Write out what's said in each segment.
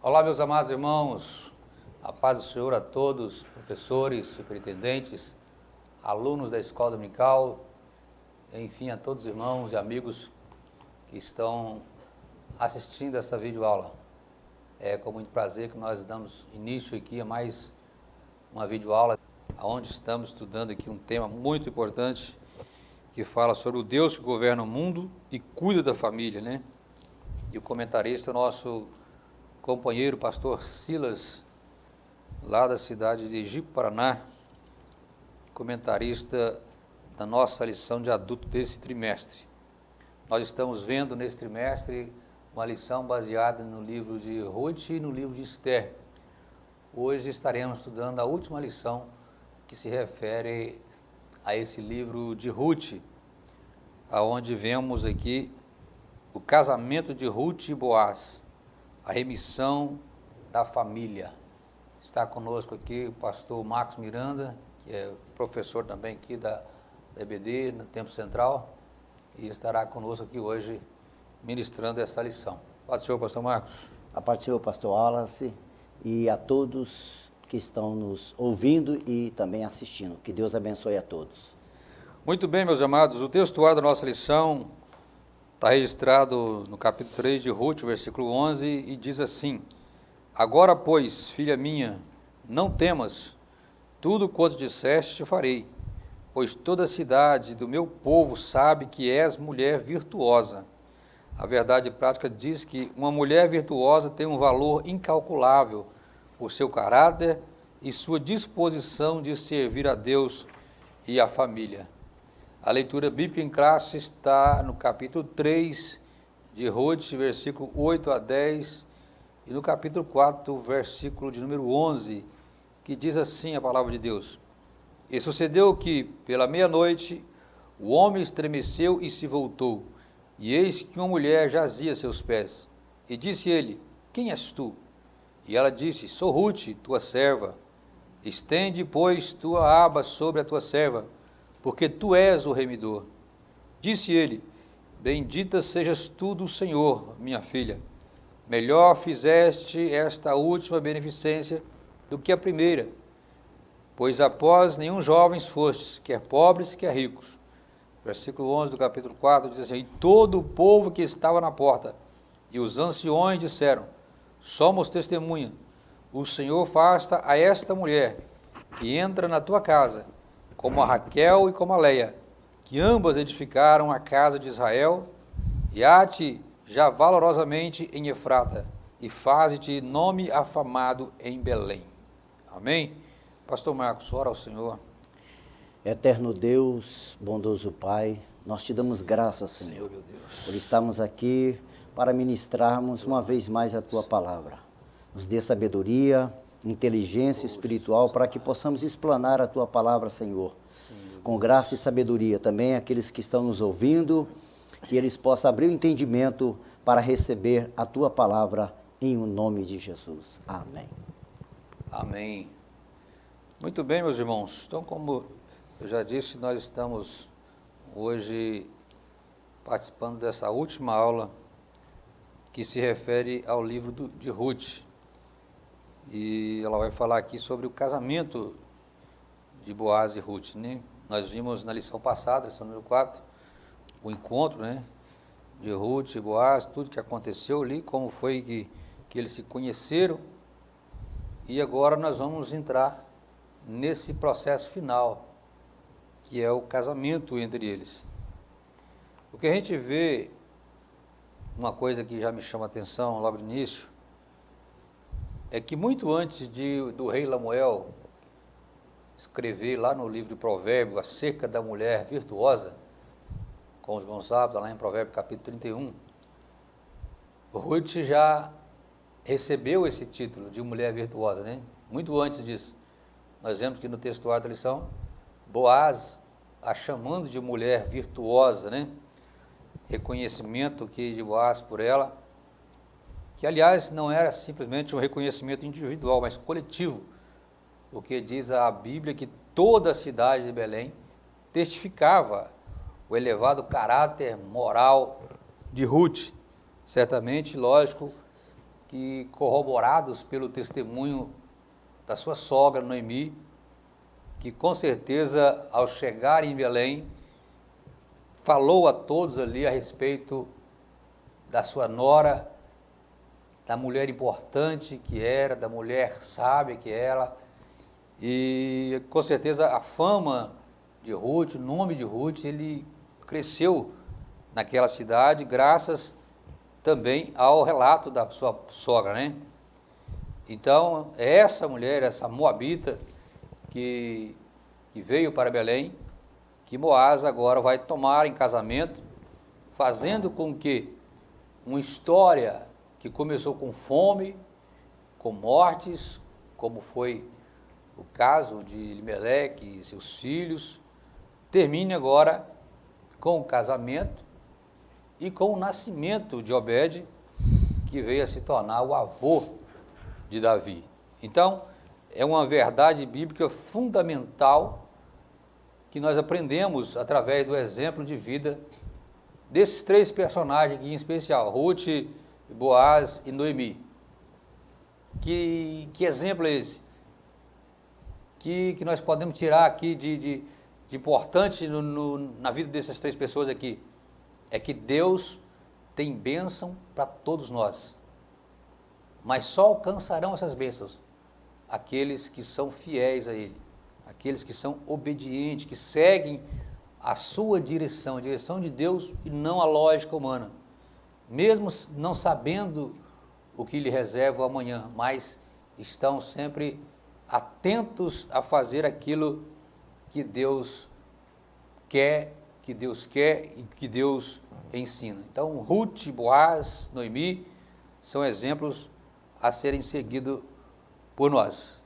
Olá, meus amados irmãos, a paz do Senhor a todos, professores, superintendentes, alunos da escola dominical, enfim, a todos os irmãos e amigos que estão assistindo essa videoaula. É com muito prazer que nós damos início aqui a mais uma videoaula, onde estamos estudando aqui um tema muito importante, que fala sobre o Deus que governa o mundo e cuida da família, né? E o comentarista é o nosso companheiro, pastor Silas, lá da cidade de Ji-Paraná, comentarista da nossa lição de adulto desse trimestre. Nós estamos vendo nesse trimestre uma lição baseada no livro de Ruth e no livro de Esther. Hoje estaremos estudando a última lição que se refere a esse livro de Ruth, aonde vemos aqui o casamento de Ruth e Boaz, a remissão da família. Está conosco aqui o pastor Marcos Miranda, que é professor também aqui da EBD, no Tempo Central, e estará conosco aqui hoje ministrando essa lição. Paz do Senhor, pastor Marcos. A paz do Senhor, pastor Wallace, e a todos que estão nos ouvindo e também assistindo. Que Deus abençoe a todos. Muito bem, meus amados, o textuário da nossa lição está registrado no capítulo 3 de Ruth, versículo 11, e diz assim: Agora, pois, filha minha, não temas, tudo quanto disseste te farei, pois toda a cidade do meu povo sabe que és mulher virtuosa. A verdade prática diz que uma mulher virtuosa tem um valor incalculável por seu caráter e sua disposição de servir a Deus e a família. A leitura bíblica em classe está no capítulo 3 de Ruth, versículo 8 a 10, e no capítulo 4, versículo de número 11, que diz assim a palavra de Deus: E sucedeu que, pela meia-noite, o homem estremeceu e se voltou, e eis que uma mulher jazia a seus pés. E disse ele: Quem és tu? E ela disse: Sou Ruth, tua serva. Estende, pois, tua aba sobre a tua serva, porque tu és o remidor. Disse ele: Bendita sejas tu do Senhor, minha filha. Melhor fizeste esta última beneficência do que a primeira, pois após nenhum jovens fostes, quer pobres, quer ricos. Versículo 11 do capítulo 4 diz assim: E todo o povo que estava na porta e os anciões disseram: Somos testemunha, o Senhor faça a esta mulher que entra na tua casa, como a Raquel e como a Leia, que ambas edificaram a casa de Israel, e há-te já valorosamente em Efrata, e faze-te nome afamado em Belém. Amém? Pastor Marcos, ora ao Senhor. Eterno Deus, bondoso Pai, nós te damos graças, Senhor, Meu Deus, por estarmos aqui para ministrarmos uma vez mais a tua palavra. Nos dê sabedoria, inteligência espiritual para que possamos explanar a tua palavra, Senhor, com graça e sabedoria. Também aqueles que estão nos ouvindo, que eles possam abrir o entendimento para receber a tua palavra em o nome de Jesus. Amém. Amém. Muito bem, meus irmãos. Então, como eu já disse, nós estamos hoje participando dessa última aula que se refere ao livro de Ruth. E ela vai falar aqui sobre o casamento de Boaz e Ruth, né? Nós vimos na lição passada, lição número 4, o encontro, né, de Ruth e Boaz, tudo que aconteceu ali, como foi que eles se conheceram. E agora nós vamos entrar nesse processo final, que é o casamento entre eles. O que a gente vê, uma coisa que já me chama a atenção logo no início, é que muito antes do rei Lemuel escrever lá no livro de Provérbios acerca da mulher virtuosa, como os irmãos sabem, lá em Provérbios capítulo 31, Ruth já recebeu esse título de mulher virtuosa, né? Muito antes disso. Nós vemos que no textuário da lição, Boaz a chamando de mulher virtuosa, né? Reconhecimento que de Boaz por ela, que aliás não era simplesmente um reconhecimento individual, mas coletivo, porque diz a Bíblia que toda a cidade de Belém testificava o elevado caráter moral de Ruth. Certamente, lógico, que, corroborados pelo testemunho da sua sogra, Noemi, que com certeza, ao chegar em Belém, falou a todos ali a respeito da sua nora, da mulher importante que era, da mulher sábia que era, e com certeza a fama de Ruth, o nome de Ruth, ele cresceu naquela cidade, graças também ao relato da sua sogra, né? Então, essa mulher, essa moabita, que veio para Belém, que Boaz agora vai tomar em casamento, fazendo com que uma história que começou com fome, com mortes, como foi o caso de Elimeleque e seus filhos, termine agora com o casamento e com o nascimento de Obed, que veio a se tornar o avô de Davi. Então, é uma verdade bíblica fundamental que nós aprendemos através do exemplo de vida desses três personagens aqui em especial, Ruth, Boaz e Noemi. Que exemplo é esse? Que nós podemos tirar aqui de importante na vida dessas três pessoas aqui? É que Deus tem bênção para todos nós, mas só alcançarão essas bênçãos aqueles que são fiéis a Ele, aqueles que são obedientes, que seguem a sua direção, a direção de Deus e não a lógica humana, mesmo não sabendo o que lhe reserva o amanhã, mas estão sempre atentos a fazer aquilo que Deus quer e que Deus ensina. Então, Ruth, Boaz, Noemi são exemplos a serem seguidos por nós.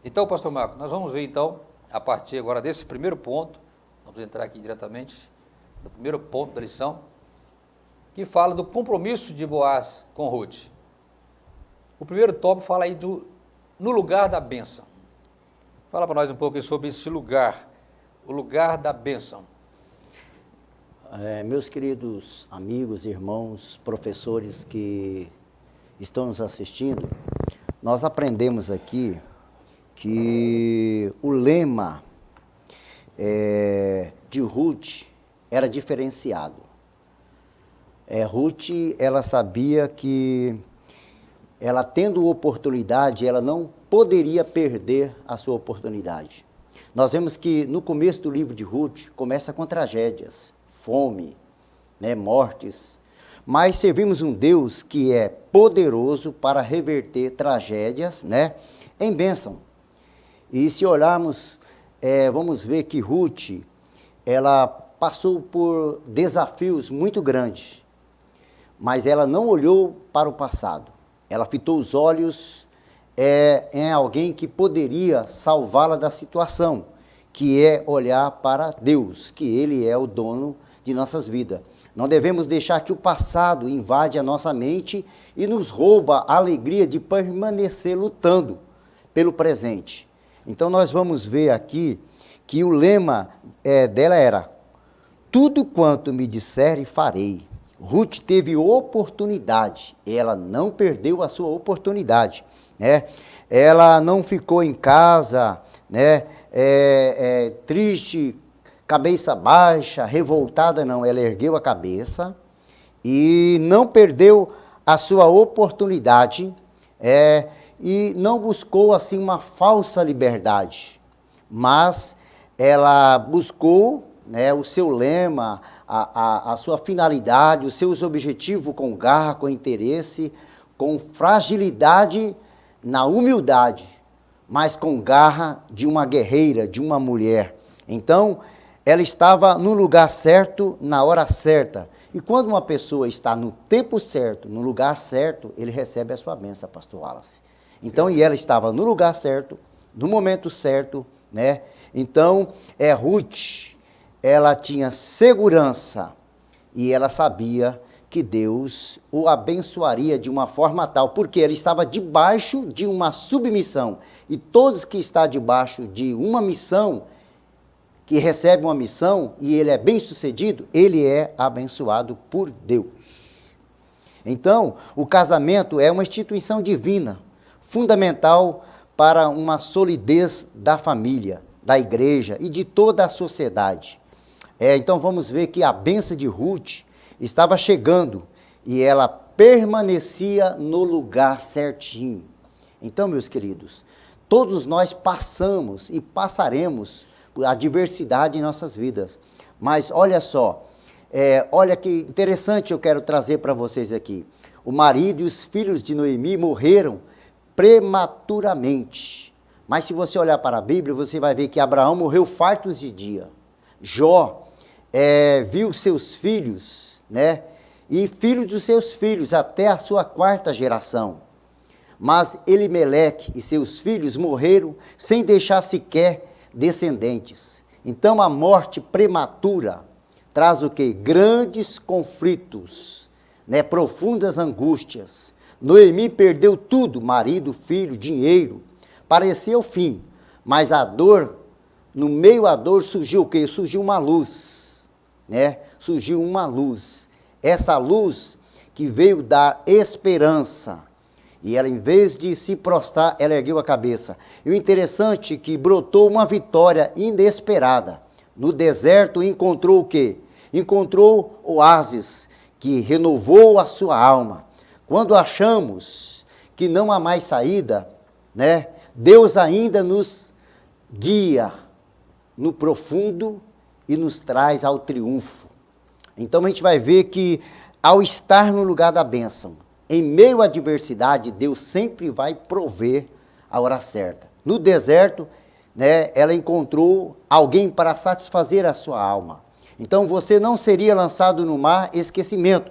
Então, pastor Marcos, nós vamos ver então, a partir agora desse primeiro ponto, vamos entrar aqui diretamente no primeiro ponto da lição, que fala do compromisso de Boaz com Ruth. O primeiro tópico fala aí no lugar da bênção. Fala para nós um pouco sobre esse lugar, o lugar da bênção. Meus queridos amigos, irmãos, professores que estão nos assistindo, nós aprendemos aqui que o lema de Ruth era diferenciado. Ruth, ela sabia que ela tendo oportunidade, ela não poderia perder a sua oportunidade. Nós vemos que no começo do livro de Ruth, começa com tragédias, fome, mortes, mas servimos um Deus que é poderoso para reverter tragédias, em bênção. E se olharmos, vamos ver que Ruth, ela passou por desafios muito grandes, mas ela não olhou para o passado. Ela fitou os olhos em alguém que poderia salvá-la da situação, que é olhar para Deus, que Ele é o dono de nossas vidas. Não devemos deixar que o passado invade a nossa mente e nos rouba a alegria de permanecer lutando pelo presente. Então nós vamos ver aqui que o lema dela era: tudo quanto me disserem farei. Ruth teve oportunidade, ela não perdeu a sua oportunidade, Ela não ficou em casa, triste, cabeça baixa, revoltada, não. Ela ergueu a cabeça e não perdeu a sua oportunidade, e não buscou assim uma falsa liberdade, mas ela buscou o seu lema, a sua finalidade, os seus objetivos com garra, com interesse, com fragilidade na humildade, mas com garra de uma guerreira, de uma mulher. Então, ela estava no lugar certo, na hora certa. E quando uma pessoa está no tempo certo, no lugar certo, ele recebe a sua bênção, pastor Wallace. Então, e ela estava no lugar certo, no momento certo, Então, Ruth, ela tinha segurança e ela sabia que Deus o abençoaria de uma forma tal, porque ela estava debaixo de uma submissão. E todos que estão debaixo de uma missão, que recebe uma missão e ele é bem sucedido, ele é abençoado por Deus. Então, o casamento é uma instituição divina, fundamental para uma solidez da família, da igreja e de toda a sociedade. Então vamos ver que a bênção de Ruth estava chegando e ela permanecia no lugar certinho. Então, meus queridos, todos nós passamos e passaremos por adversidade em nossas vidas. Mas olha só, olha que interessante eu quero trazer para vocês aqui. O marido e os filhos de Noemi morreram prematuramente. Mas se você olhar para a Bíblia, você vai ver que Abraão morreu fartos de dia. Jó viu seus filhos, né? E filhos dos seus filhos, até a sua 4ª geração. Mas Elimeleque e seus filhos morreram sem deixar sequer descendentes. Então a morte prematura traz o quê? Grandes conflitos, né? Profundas angústias. Noemi perdeu tudo, marido, filho, dinheiro. Parecia o fim, mas a dor, no meio da dor surgiu o quê? Surgiu uma luz, né? Surgiu uma luz. Essa luz que veio dar esperança. E ela, em vez de se prostrar, ela ergueu a cabeça. E o interessante é que brotou uma vitória inesperada. No deserto encontrou o quê? Encontrou oásis, que renovou a sua alma. Quando achamos que não há mais saída, né? Deus ainda nos guia no profundo e nos traz ao triunfo. Então a gente vai ver que ao estar no lugar da bênção, em meio à adversidade, Deus sempre vai prover a hora certa. No deserto, né, ela encontrou alguém para satisfazer a sua alma. Então você não seria lançado no mar esquecimento.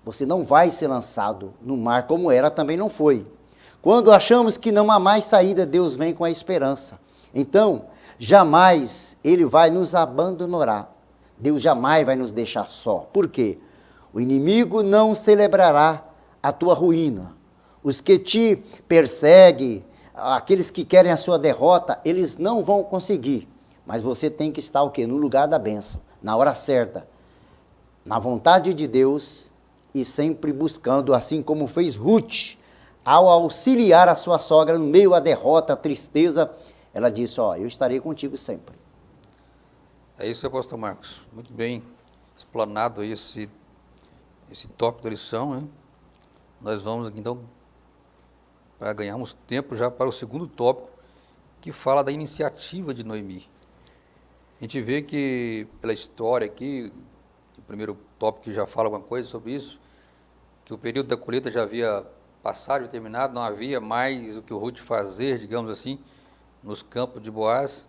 Você não vai ser lançado no mar como ela também não foi. Quando achamos que não há mais saída, Deus vem com a esperança. Então, jamais Ele vai nos abandonar. Deus jamais vai nos deixar só. Por quê? O inimigo não celebrará a tua ruína. Os que te perseguem, aqueles que querem a sua derrota, eles não vão conseguir. Mas você tem que estar o quê? No lugar da bênção, na hora certa, na vontade de Deus e sempre buscando, assim como fez Ruth, ao auxiliar a sua sogra no meio da derrota, a tristeza, ela disse, eu estarei contigo sempre. É isso, apóstolo Marcos. Muito bem explanado aí esse tópico da lição, né? Nós vamos, então, para ganharmos tempo já para o segundo tópico, que fala da iniciativa de Noemi. A gente vê que, pela história aqui, o primeiro tópico que já fala alguma coisa sobre isso, que o período da colheita já havia passado e terminado, não havia mais o que o Ruth fazer, digamos assim, nos campos de Boaz.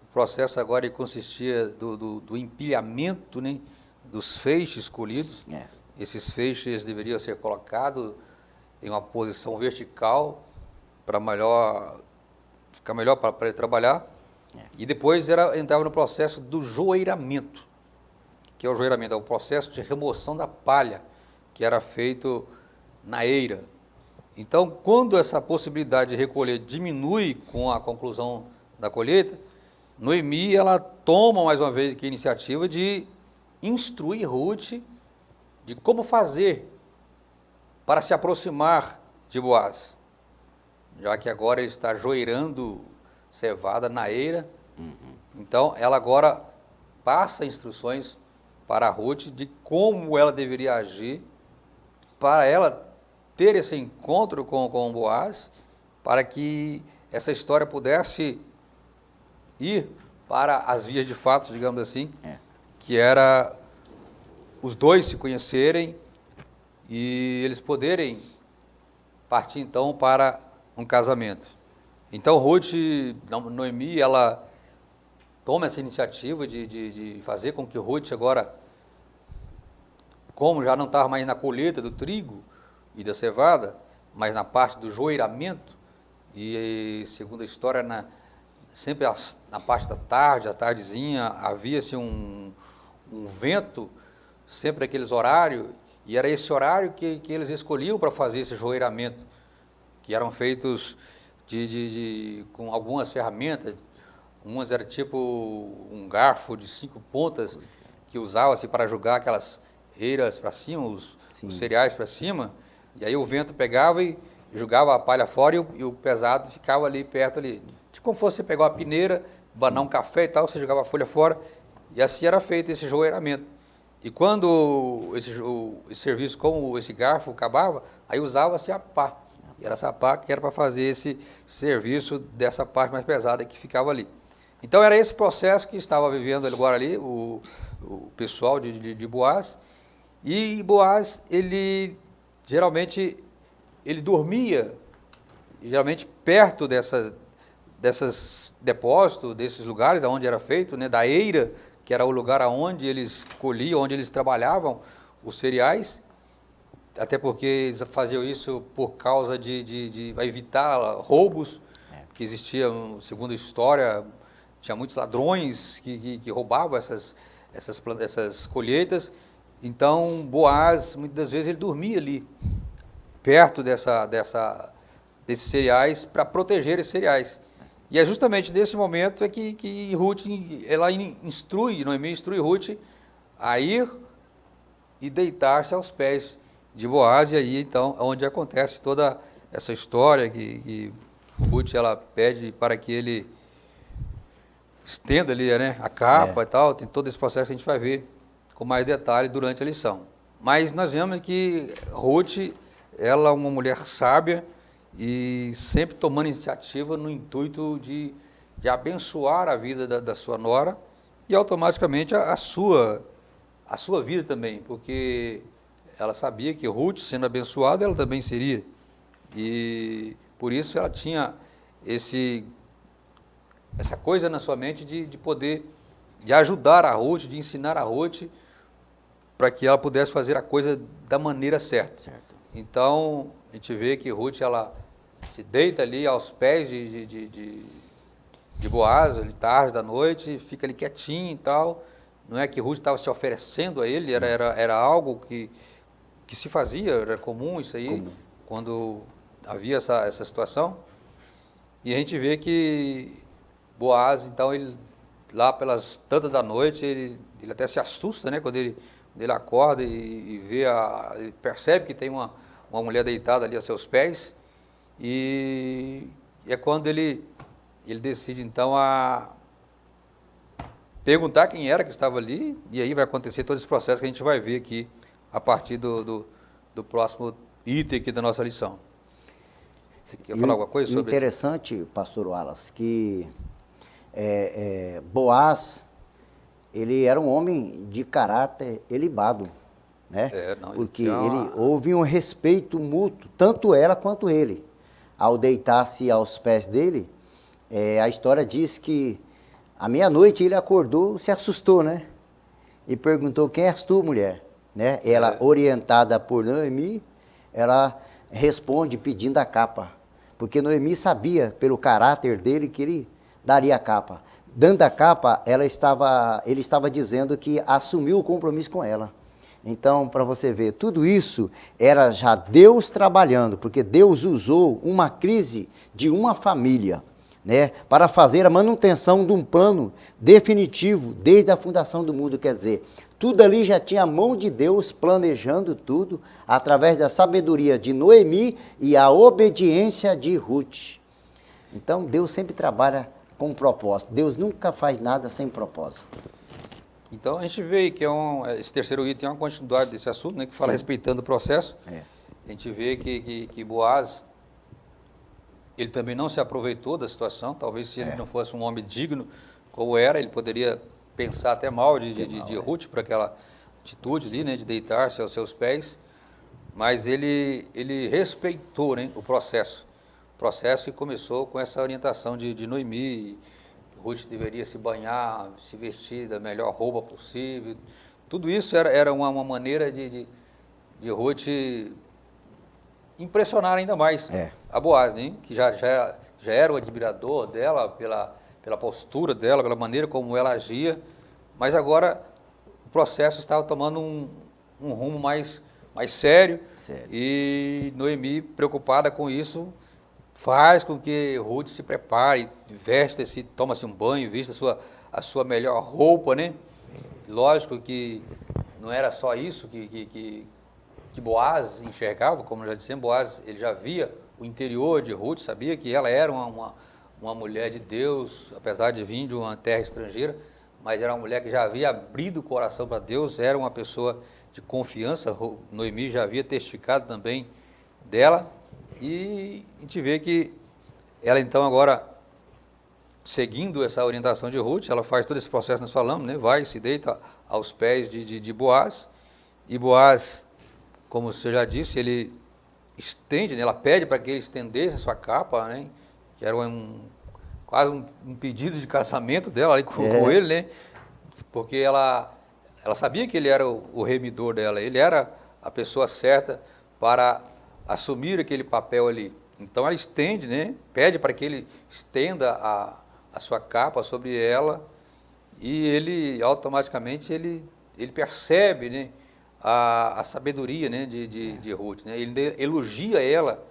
O processo agora consistia do empilhamento, né, dos feixes colhidos. Esses feixes deveriam ser colocados em uma posição vertical para ficar melhor para ele trabalhar. E depois entrava no processo do joeiramento, que é o joeiramento, é o processo de remoção da palha, que era feito na eira. Então, quando essa possibilidade de recolher diminui com a conclusão da colheita, Noemi, ela toma mais uma vez aqui a iniciativa de instruir Ruth de como fazer para se aproximar de Boaz, já que agora ele está joeirando cevada na eira. Então, ela agora passa instruções para Ruth de como ela deveria agir para ela ter esse encontro com Boaz, para que essa história pudesse ir para as vias de fato, digamos assim, que era os dois se conhecerem e eles poderem partir então para um casamento. Então Ruth, Noemi, ela toma essa iniciativa de fazer com que Ruth agora, como já não estava mais na colheita do trigo e da cevada, mas na parte do joeiramento, e segundo a história, sempre na parte da tarde, à tardezinha, havia-se um vento, sempre aqueles horários, e era esse horário que eles escolhiam para fazer esse joeiramento, que eram feitos com algumas ferramentas. Umas era tipo um garfo de 5 pontas, que usava-se para jogar aquelas eiras para cima, os cereais para cima, e aí o vento pegava e jogava a palha fora e o pesado ficava ali perto ali. Tipo como fosse você pegar uma peneira, banar um café e tal, você jogava a folha fora, e assim era feito esse joeiramento. E quando esse serviço com esse garfo acabava, aí usava-se a pá. E era essa pá que era para fazer esse serviço dessa parte mais pesada que ficava ali. Então era esse processo que estava vivendo agora ali, o pessoal de Boaz. E Boaz, ele geralmente ele dormia, geralmente perto dessas depósitos, desses lugares onde era feito, né, da eira, que era o lugar onde eles colhiam, onde eles trabalhavam os cereais, até porque eles faziam isso por causa de evitar roubos, que existiam, segundo a história, tinha muitos ladrões que roubavam essas colheitas. Então, Boaz, muitas das vezes, ele dormia ali, perto desses cereais, para proteger esses cereais. E é justamente nesse momento que Ruth, ela instrui, Noemi instrui Ruth a ir e deitar-se aos pés de Boaz, e aí, então, é onde acontece toda essa história que Ruth, ela pede para que ele estenda ali, né, a capa e tal, tem todo esse processo que a gente vai ver com mais detalhe durante a lição. Mas nós vemos que Ruth, ela é uma mulher sábia e sempre tomando iniciativa no intuito de abençoar a vida da sua nora e automaticamente a sua vida também, porque ela sabia que Ruth, sendo abençoada, ela também seria. E por isso ela tinha essa coisa na sua mente de poder, de ajudar a Ruth, de ensinar a Ruth, para que ela pudesse fazer a coisa da maneira certa. Então, a gente vê que Ruth, ela se deita ali aos pés de Boaz, ali tarde da noite, fica ali quietinho e tal. Não é que Ruth estava se oferecendo a ele, era algo que se fazia, era comum isso aí, quando havia essa situação. E a gente vê que Boaz, então, ele lá pelas tantas da noite, ele até se assusta, né, quando ele acorda e vê ele percebe que tem uma mulher deitada ali a seus pés, e é quando ele decide, então, a perguntar quem era que estava ali, e aí vai acontecer todo esse processo que a gente vai ver aqui a partir do próximo item aqui da nossa lição. Você quer falar alguma coisa sobre isso? Interessante, pastor Wallace, que Boaz, ele era um homem de caráter elevado, né? Porque houve um respeito mútuo, tanto ela quanto ele. Ao deitar-se aos pés dele, a história diz que à meia-noite ele acordou, se assustou, né? E perguntou: quem és tu, mulher? Né? Ela, orientada por Noemi, ela responde pedindo a capa, porque Noemi sabia, pelo caráter dele, que ele daria a capa. Dando a capa, ele estava dizendo que assumiu o compromisso com ela. Então, para você ver, tudo isso era já Deus trabalhando, porque Deus usou uma crise de uma família, né, para fazer a manutenção de um plano definitivo desde a fundação do mundo. Quer dizer, tudo ali já tinha a mão de Deus planejando tudo, através da sabedoria de Noemi e a obediência de Ruth. Então, Deus sempre trabalha com um propósito. Deus nunca faz nada sem propósito. Então, a gente vê que esse terceiro item é uma continuidade desse assunto, né, que fala respeitando o processo. A gente vê que Boaz, ele também não se aproveitou da situação. Talvez se ele não fosse um homem digno como era, ele poderia pensar até mal de Ruth por aquela atitude ali, né, de deitar-se aos seus pés. Mas ele respeitou, né, o processo que começou com essa orientação de Noemi. Ruth deveria se banhar, se vestir da melhor roupa possível. Tudo isso era uma maneira de Ruth impressionar ainda mais a Boaz, né? Que já era o admirador dela pela postura dela, pela maneira como ela agia, mas agora o processo estava tomando um rumo mais sério. E Noemi, preocupada com isso, faz com que Ruth se prepare, veste-se, toma-se um banho, vista a sua melhor roupa, né? Lógico que não era só isso que que Boaz enxergava, como já dissemos, Boaz ele já via o interior de Ruth, sabia que ela era uma mulher de Deus, apesar de vir de uma terra estrangeira, mas era uma mulher que já havia abrido o coração para Deus, era uma pessoa de confiança. Noemi já havia testificado também dela, e a gente vê que ela então agora, seguindo essa orientação de Ruth, ela faz todo esse processo que nós falamos, né? Vai, se deita aos pés de Boaz, e Boaz, como você já disse, ele estende, né? Ela pede para que ele estendesse a sua capa, né? Que era quase um pedido de casamento dela ali com ele, né? Porque ela sabia que ele era o remidor dela, ele era a pessoa certa para assumir aquele papel ali. Então ela estende, né? Pede para que ele estenda a sua capa sobre ela, e ele automaticamente ele percebe, né? A sabedoria, né? de Ruth, né? Ele elogia ela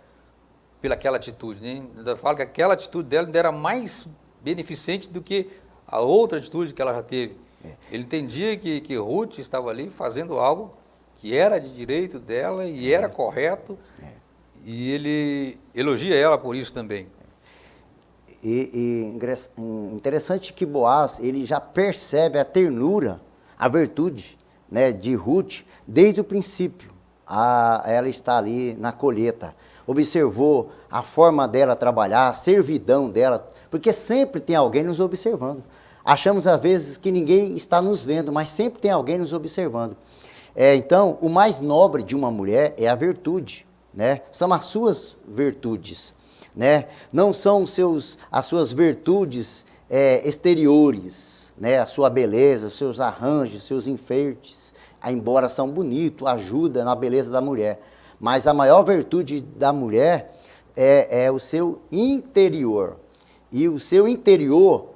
pelaquela atitude, né? Ainda fala que aquela atitude dela ainda era mais beneficente do que a outra atitude que ela já teve. Ele entendia que Ruth estava ali fazendo algo que era de direito dela e era correto, e ele elogia ela por isso também. E interessante que Boaz, ele já percebe a ternura, a virtude, né, de Ruth desde o princípio. Ela está ali na colheita, observou a forma dela trabalhar, a servidão dela, porque sempre tem alguém nos observando. Achamos às vezes que ninguém está nos vendo, mas sempre tem alguém nos observando. Então, o mais nobre de uma mulher é a virtude, né? São as suas virtudes, né? Não são as suas virtudes exteriores, né? A sua beleza, os seus arranjos, os seus enfeites, embora são bonitos, ajuda na beleza da mulher. Mas a maior virtude da mulher é o seu interior. E o seu interior,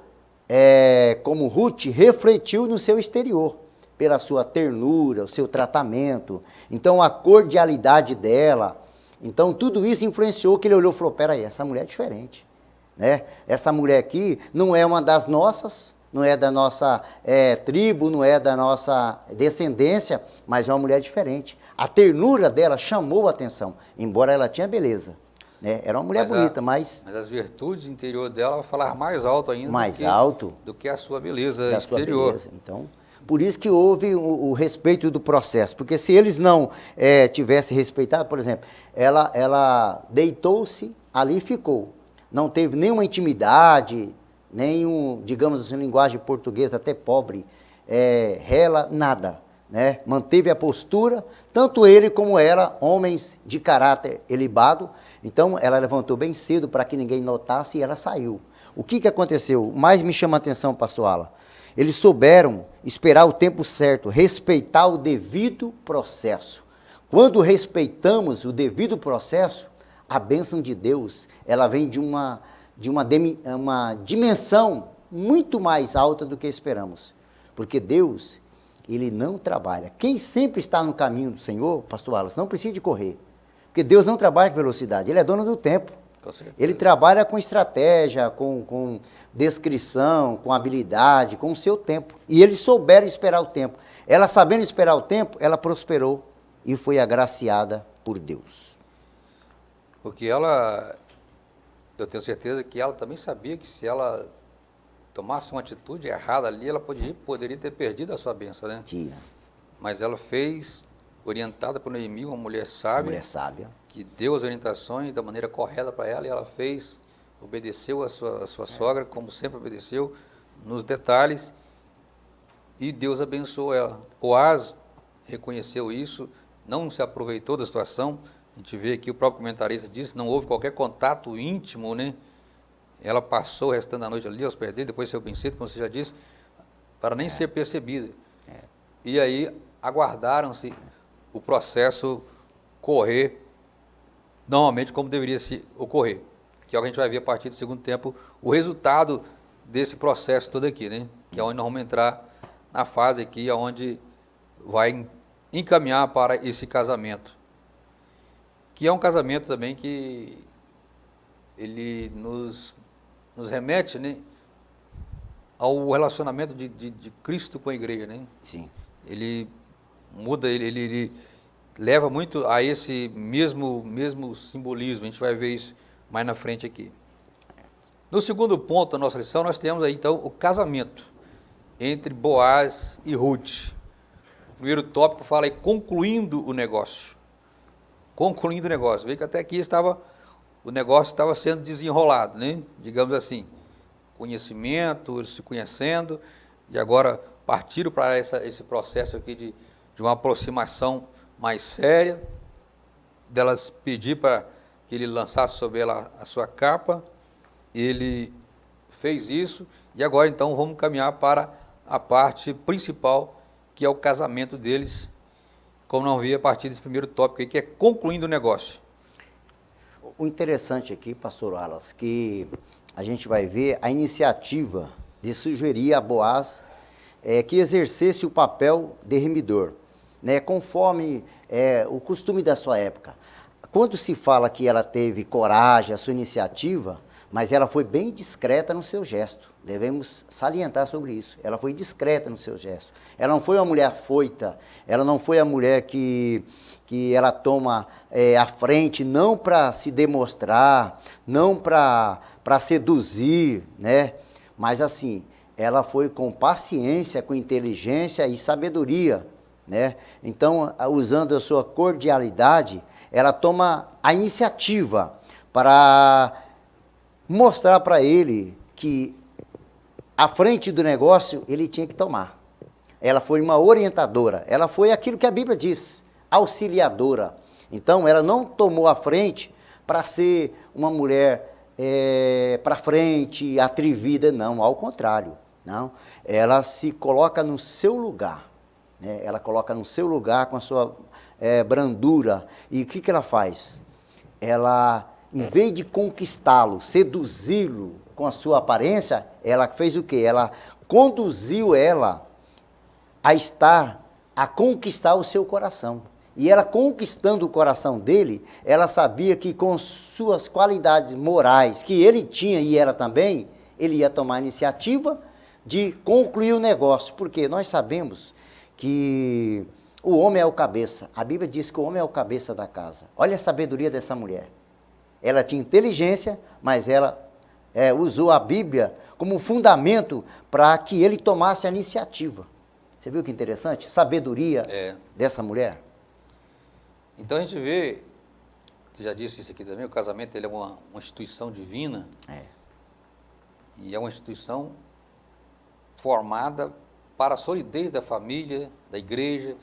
como Ruth, refletiu no seu exterior, pela sua ternura, o seu tratamento, então a cordialidade dela. Então tudo isso influenciou que ele olhou e falou, peraí, essa mulher é diferente, né? Essa mulher aqui não é uma das nossas, não é da nossa tribo, não é da nossa descendência, mas é uma mulher diferente. A ternura dela chamou a atenção, embora ela tinha beleza, né? Era uma mulher bonita, mas as virtudes interior dela falavam mais alto ainda do que a sua beleza exterior. Beleza. Então, por isso que houve o respeito do processo, porque se eles não tivessem respeitado, por exemplo, ela deitou-se, ali ficou, não teve nenhuma intimidade, nenhum, digamos assim, linguagem portuguesa até pobre, rela, nada, né? Manteve a postura, tanto ele como ela, homens de caráter elevado. Então ela levantou bem cedo para que ninguém notasse e ela saiu. O que aconteceu? Mais me chama a atenção, pastor Ala. Eles souberam esperar o tempo certo, respeitar o devido processo. Quando respeitamos o devido processo, a bênção de Deus, ela vem de uma dimensão muito mais alta do que esperamos. Porque Deus, ele não trabalha. Quem sempre está no caminho do Senhor, pastor Wallace, não precisa de correr. Porque Deus não trabalha com velocidade, ele é dono do tempo. Ele trabalha com estratégia, com descrição, com habilidade, com o seu tempo. E eles souberam esperar o tempo. Ela, sabendo esperar o tempo, ela prosperou e foi agraciada por Deus. Porque eu tenho certeza que ela também sabia que se ela tomasse uma atitude errada ali, ela poderia ter perdido a sua bênção, né? Tinha. Mas ela fez, orientada por Noemi, uma mulher sábia. Mulher sábia. Que deu as orientações da maneira correta para ela, e ela fez, obedeceu a sua sogra, como sempre obedeceu, nos detalhes, e Deus abençoou ela. Boaz reconheceu isso, não se aproveitou da situação. A gente vê aqui, o próprio comentarista disse, não houve qualquer contato íntimo, né? Ela passou o restante da noite ali aos pés dele, depois saiu bem cedo, como você já disse, para nem ser percebida. E aí aguardaram-se o processo correr normalmente como deveria se ocorrer, que é o que a gente vai ver a partir do segundo tempo, o resultado desse processo todo aqui, né? Que é onde nós vamos entrar na fase aqui, onde vai encaminhar para esse casamento, que é um casamento também que ele nos remete, né, ao relacionamento de Cristo com a igreja, né? Sim. Ele muda, ele leva muito a esse mesmo simbolismo. A gente vai ver isso mais na frente aqui. No segundo ponto da nossa lição, nós temos aí, então, o casamento entre Boaz e Ruth. O primeiro tópico fala aí, concluindo o negócio. Concluindo o negócio. Vê que até aqui o negócio estava sendo desenrolado, né? Digamos assim. Conhecimento, eles se conhecendo, e agora partiram para esse processo aqui de uma aproximação mais séria, delas pedir para que ele lançasse sobre ela a sua capa. Ele fez isso, e agora então vamos caminhar para a parte principal, que é o casamento deles, como não vi a partir desse primeiro tópico aí, que é concluindo o negócio. O interessante aqui, pastor Wallace, que a gente vai ver a iniciativa de sugerir a Boaz que exercesse o papel de remidor, né, conforme o costume da sua época. Quando se fala que ela teve coragem, a sua iniciativa, mas ela foi bem discreta no seu gesto. Devemos salientar sobre isso. Ela foi discreta no seu gesto. Ela não foi uma mulher afoita, ela não foi a mulher que ela toma a frente, não para se demonstrar, não para seduzir, né? Mas assim, ela foi com paciência, com inteligência e sabedoria, né? Então, usando a sua cordialidade, ela toma a iniciativa para mostrar para ele que à frente do negócio ele tinha que tomar. Ela foi uma orientadora, ela foi aquilo que a Bíblia diz, auxiliadora. Então, ela não tomou a frente para ser uma mulher para frente, atrevida, não, ao contrário. Não, ela se coloca no seu lugar, né? Ela coloca no seu lugar com a sua brandura. E o que ela faz? Ela, em vez de conquistá-lo, seduzi-lo com a sua aparência, ela fez o quê? Ela conduziu ela a conquistar o seu coração. E ela conquistando o coração dele, ela sabia que com suas qualidades morais, que ele tinha e ela também, ele ia tomar a iniciativa de concluir o negócio. Porque nós sabemos que o homem é o cabeça. A Bíblia diz que o homem é o cabeça da casa. Olha a sabedoria dessa mulher. Ela tinha inteligência, mas ela usou a Bíblia como fundamento para que ele tomasse a iniciativa. Você viu que interessante? Sabedoria dessa mulher. Então a gente vê, você já disse isso aqui também, o casamento ele é uma instituição divina. E é uma instituição formada para a solidez da família, da igreja,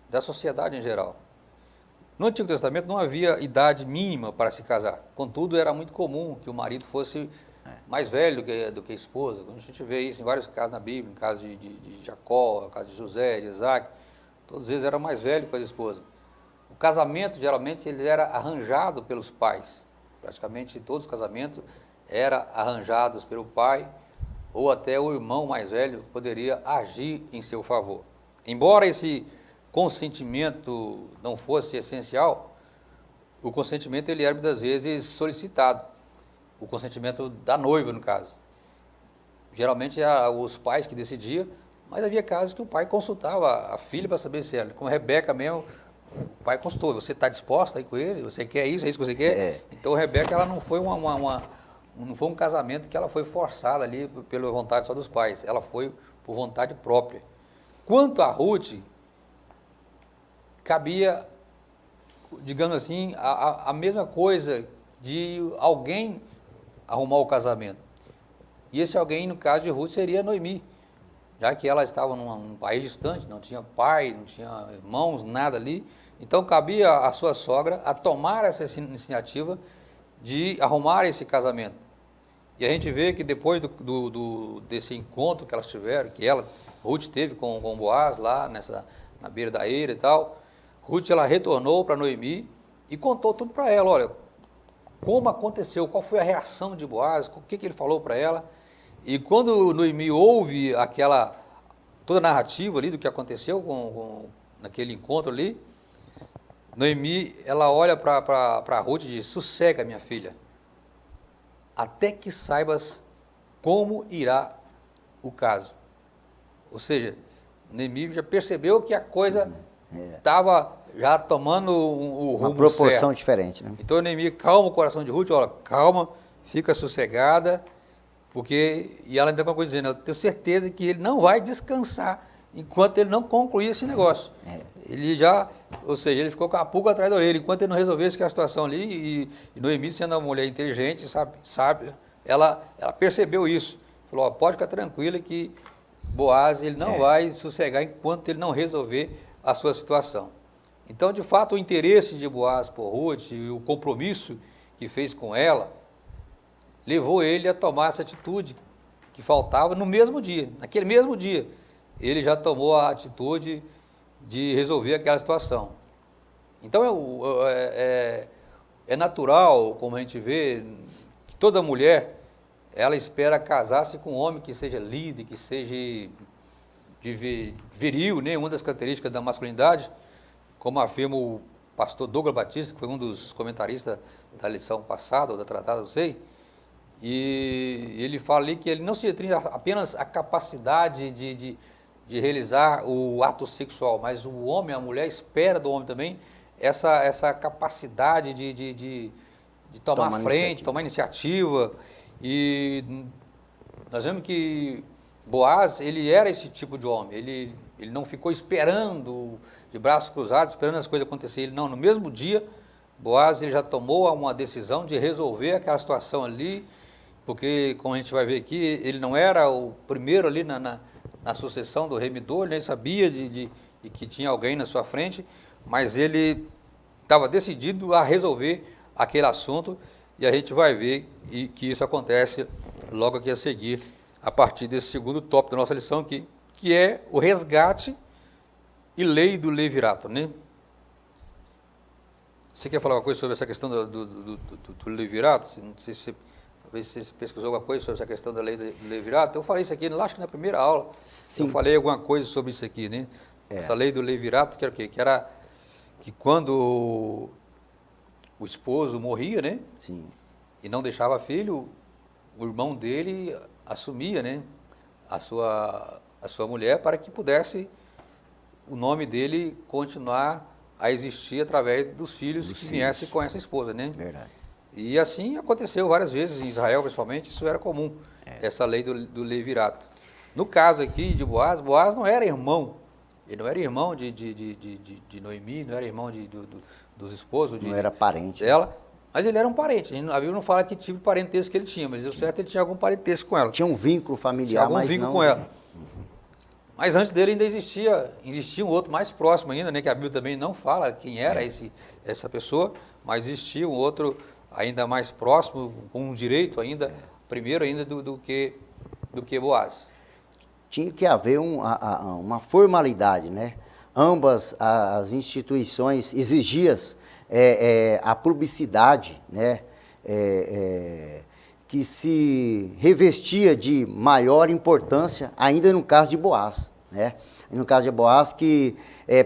da sociedade em geral. No Antigo Testamento não havia idade mínima para se casar. Contudo, era muito comum que o marido fosse mais velho do que a esposa. A gente vê isso em vários casos na Bíblia, em caso de Jacó, em caso de José, de Isaac. Todos eles eram mais velhos que as esposas. O casamento, geralmente, ele era arranjado pelos pais. Praticamente todos os casamentos eram arranjados pelo pai, ou até o irmão mais velho poderia agir em seu favor. Embora esse consentimento não fosse essencial, o consentimento ele era muitas vezes solicitado. O consentimento da noiva, no caso. Geralmente eram os pais que decidiam, mas havia casos que o pai consultava a filha para saber se ela, como Rebeca mesmo, o pai consultou, você está disposta a ir com ele? Você quer isso? É isso que você quer? Então Rebeca ela não foi não foi um casamento que ela foi forçada ali pela vontade só dos pais, ela foi por vontade própria. Quanto a Ruth, cabia, digamos assim, a mesma coisa de alguém arrumar o casamento. E esse alguém, no caso de Ruth, seria Noemi, já que ela estava num país distante, não tinha pai, não tinha irmãos, nada ali. Então cabia à sua sogra a tomar essa iniciativa de arrumar esse casamento. E a gente vê que depois desse encontro que elas tiveram, Ruth teve com Boaz lá na beira da eira e tal, Ruth ela retornou para Noemi e contou tudo para ela, olha, como aconteceu, qual foi a reação de Boaz, o que ele falou para ela. E quando Noemi ouve toda a narrativa ali do que aconteceu naquele encontro ali, Noemi, ela olha para Ruth e diz, sossega minha filha, até que saibas como irá o caso. Ou seja, Noemi já percebeu que a coisa estava já tomando o rumo Uma proporção certo. diferente, né? Então Noemi calma o coração de Ruth, olha, calma, fica sossegada, porque, e ela ainda conclui dizendo, eu tenho certeza que ele não vai descansar enquanto ele não concluir esse negócio. Ele já, ou seja, ele ficou com a pulga atrás da orelha, enquanto ele não resolvesse aquela situação ali, e Noemi sendo uma mulher inteligente, sabe, ela percebeu isso. Falou, ó, pode ficar tranquila que Boaz, ele não vai sossegar enquanto ele não resolver a sua situação. Então, de fato, o interesse de Boaz por Ruth e o compromisso que fez com ela, levou ele a tomar essa atitude que faltava no mesmo dia. Naquele mesmo dia, ele já tomou a atitude de resolver aquela situação. Então, é natural, como a gente vê, que toda mulher, ela espera casar-se com um homem que seja líder, que seja viril, né? Uma das características da masculinidade, como afirma o pastor Douglas Batista, que foi um dos comentaristas da lição passada, ou da atrasada, não sei, e ele fala ali que ele não se restringe apenas a capacidade de realizar o ato sexual, mas o homem, a mulher espera do homem também essa capacidade de tomar frente, tomar iniciativa. E nós vemos que Boaz, ele era esse tipo de homem, ele não ficou esperando, de braços cruzados, esperando as coisas acontecerem. Não, no mesmo dia, Boaz ele já tomou uma decisão de resolver aquela situação ali, porque, como a gente vai ver aqui, ele não era o primeiro ali na sucessão do remidor, ele sabia de que tinha alguém na sua frente, mas ele estava decidido a resolver aquele assunto, e a gente vai ver que isso acontece logo aqui a seguir, a partir desse segundo tópico da nossa lição, que é o resgate e lei do levirato, né? Você quer falar alguma coisa sobre essa questão do levirato? Não sei se você pesquisou alguma coisa sobre essa questão da lei do levirato. Eu falei isso aqui, acho que na primeira aula. Sim. Eu falei alguma coisa sobre isso aqui, né? Essa lei do levirato, que era o quê? Que era que quando o esposo morria, né? Sim. E não deixava filho, o irmão dele assumia, né? A sua mulher, para que pudesse o nome dele continuar a existir através dos filhos que viessem com essa esposa, né? Verdade. E assim aconteceu várias vezes, em Israel principalmente, isso era comum, essa lei do levirato. No caso aqui de Boaz, Boaz não era irmão, ele não era irmão de Noemi, não era irmão dos esposos não era parente dela, mas ele era um parente. A Bíblia não fala que tipo de parentesco que ele tinha, mas o certo ele tinha algum parentesco com ela. Tinha um vínculo familiar, tinha algum vínculo com ela. Mas antes dele ainda existia um outro mais próximo ainda, né, que a Bíblia também não fala quem era essa pessoa, mas existia um outro ainda mais próximo, com um direito ainda, primeiro ainda do que Boaz. Tinha que haver uma formalidade, né? Ambas as instituições exigiam a publicidade, né? Que se revestia de maior importância, ainda no caso de Boaz, né? No caso de Boaz, que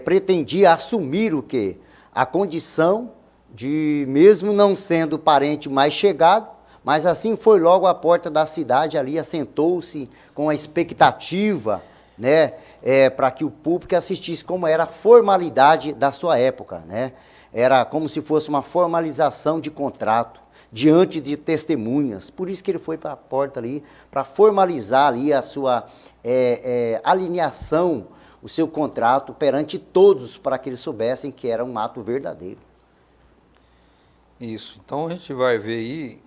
pretendia assumir o quê? A condição de, mesmo não sendo parente mais chegado, mas assim foi logo à porta da cidade ali, assentou-se com a expectativa, né? Para que o público assistisse, como era a formalidade da sua época, né? Era como se fosse uma formalização de contrato, diante de testemunhas. Por isso que ele foi para a porta ali, para formalizar ali a sua alinhação, o seu contrato perante todos, para que eles soubessem que era um ato verdadeiro. Isso. Então a gente vai ver aí